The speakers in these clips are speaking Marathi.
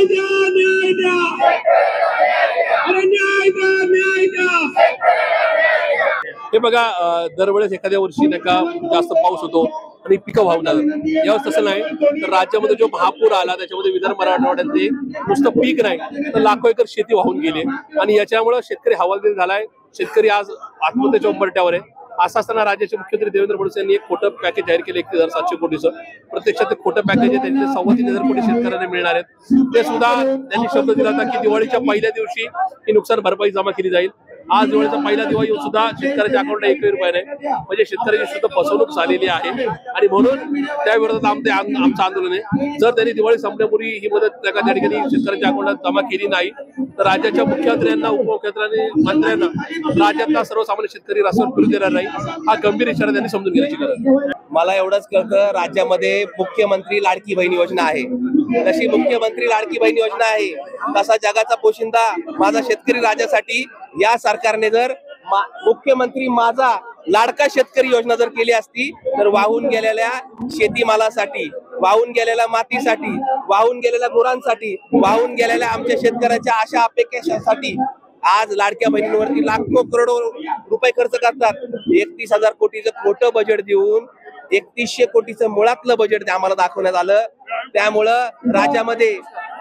न्याय द्या, न्याय द्या, अरे न्याय द्या, न्याय द्या। हे बघा, दरवेळेस एखाद्या वर्षी नाही का जास्त पाऊस होतो आणि पिकं वाहून जातात। यावेळेस तसं नाही, तर राज्यामध्ये जो महापूर आला त्याच्यामध्ये विदर्भ मराठवाड्यातले नुसतं पीक नाही तर लाखो एकर शेती वाहून गेली आणि याच्यामुळे शेतकरी हवालदिल झालाय। शेतकरी आज आत्महत्येच्या उंबरठ्यावर आहे। असं असताना राज्याचे मुख्यमंत्री देवेंद्र फडणवीस यांनी एक खोटं पॅकेज जाहीर केलं 31,700 कोटीचं। प्रत्यक्षात ते खोटं पॅकेज आहे, त्यांचे 3,25,000 कोटी शेतकऱ्यांना मिळणार आहेत। ते सुद्धा त्यांनी शब्द दिला होता की दिवाळीच्या पहिल्या दिवशी ही नुकसान भरपाई जमा केली जाईल। आज दिवाळीचा पहिला दिवस येऊन सुद्धा शेतकऱ्याच्या अकाउंटला 1 रुपया नाही, म्हणजे शेतकऱ्याची सुद्धा फसवणूक झालेली आहे आणि म्हणून त्या विरोधात आमचं आंदोलन आहे। जर त्यांनी दिवाळी संपण्यापूर्वी ही मदत त्या ठिकाणी शेतकऱ्याच्या अकाउंटला जमा केली नाही तर राज्याच्या मुख्यमंत्र्यांना, उपमुख्यमंत्र्यांनी, मंत्र्यांना राज्यातला सर्वसामान्य शेतकरी रस्त्यावर फिरू देणार नाही, हा गंभीर इशारा त्यांनी समजून घ्यायची गरज आहे। मला एवढंच कळतं, राज्यामध्ये मुख्यमंत्री लाडकी बहीण योजना आहे। जशी मुख्यमंत्री लाडकी बहीण योजना आहे तसा जगाचा पोशिंदा माझा शेतकरी राजासाठी या सरकारने जर मुख्यमंत्री माझा लाडका शेतकरी योजना जर केली असती तर वाहून गेलेल्या शेतीमालासाठी, वाहून गेलेल्या मातीसाठी, वाहून गेलेल्या गुरांसाठी, वाहून गेलेल्या आमच्या शेतकऱ्याच्या आशा अपेक्षांसाठी आज लाडक्या बहिणींवरती लाखो करोडो रुपये खर्च करतात। 31,000 कोटीचं खोटं बजेट देऊन 3100 कोटीचं मुळातलं बजेट आम्हाला दाखवण्यात आलं। त्यामुळं राज्यामध्ये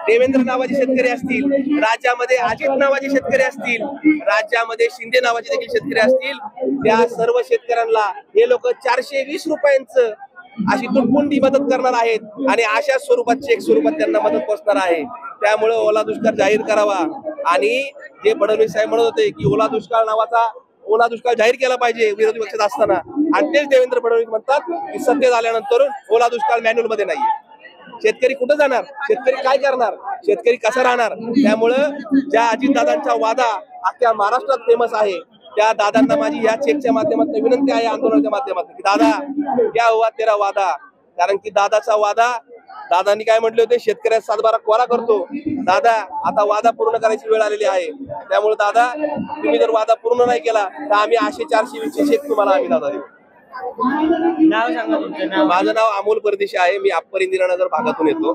देवेंद्र नावाचे शेतकरी असतील, राज्यामध्ये अजित नावाचे शेतकरी असतील, राज्यामध्ये शिंदे नावाचे देखील शेतकरी असतील, त्या सर्व शेतकऱ्यांना हे लोक 420 रुपयांचं अशी तुटपुंडी मदत करणार आहेत आणि अशा स्वरूपात चेक स्वरूपात त्यांना मदत पोहोचणार आहे। त्यामुळे ओला दुष्काळ जाहीर करावा आणि जे फडणवीस साहेब म्हणत होते की ओला दुष्काळ जाहीर केला पाहिजे विरोधी पक्षात असताना, आणि तेच देवेंद्र फडणवीस म्हणतात की सत्तेत आल्यानंतर ओला दुष्काळ मॅन्युअल मध्ये नाहीये। शेतकरी कुठं जाणार, शेतकरी काय करणार, शेतकरी कसा राहणार? त्यामुळं ज्या अजितदादांचा वादा अख्ख्या महाराष्ट्रात फेमस आहे त्या दादांना माझी या चेकच्या माध्यमातून विनंती आहे, आंदोलनाच्या माध्यमातून, की दादा क्या हुआ तेरा वादा। कारण की दादाचा वादा, दादांनी काय म्हटले होते, शेतकऱ्याचा 7/12 कोरा करतो। दादा आता वादा पूर्ण करायची वेळ आलेली आहे। त्यामुळे दादा तुम्ही जर वादा पूर्ण नाही केला तर आम्ही 800-400 चेक तुम्हाला आम्ही दादा देऊ। नाव सांगा तुमचं नाव। माझं नाव अमोल परदेशी आहे, मी अप्पर इंदिरानगर भागातून येतो।